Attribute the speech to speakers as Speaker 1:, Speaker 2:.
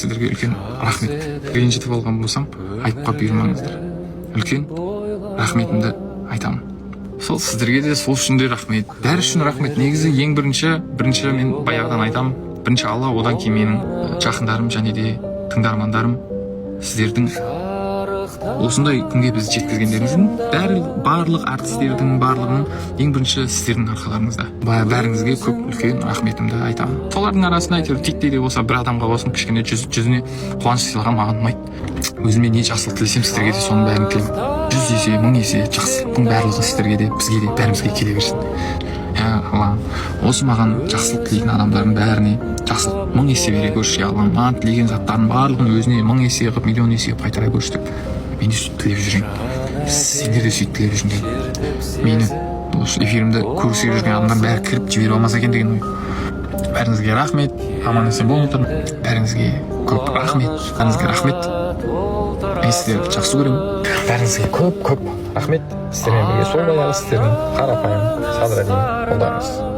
Speaker 1: сіздерге үлкен рахмет. Ренжітіп алған болсам айтпа бұйырмаңыздар. Үлкен рахметімді айтамын. Сол сіздерге де сол үшін де рахмет. Бәрі үшін рахмет. Негізі ең бірінші мен баяғыдан айтамын. Бірінші Алла, одан кейін менің жақындарым және де тыңдармандарым. Сіздердің осындай күнге біз жеткізгендеріңіздің барлық артистердің барлығының ең бірінші сіздердің арқаларыңызда. Бәріңізге көп үлкен рахметімді айтамын. Солардың арасында әйтеуір титтей де болса бір адамға болсын кішкене жүзіне қуаныш сыйлаған маған ұнайды. Өзіме не жақсылық тілесем сіздерге де соның бәрін тілеймін. 100 есе 1000 есе жақсылықтың барлығы сіздерге де бізге де бәрімізге келе берсін. Алла, осы маған жақсылық тілейтін адамдардың бәріне жақсылық 1000 есе бере көрші. Алла, маған тілеген заттардың барлығын өзіне 1000 есе қылып, миллион есе қылып қайтара көрші деп мен де сөйтіп тілеп жүрейін. Сендер де сөйтіп тілеп жүріңдер. Мені осы эфирімді көргісі жүрген адамдар бәрі кіріп жіберіп алмаса екен деген ой. Бәріңізге рахмет. Аман есен болыңыздар. Бәріңізге көп рахмет. Бәріңізге рахмет. Мен сіздерді жақсы көремін. Бәріңізге көп рахмет. Сіздермен бірге сол баяғы сіздердің қарапайым садыр әдемі қолдарыңыз.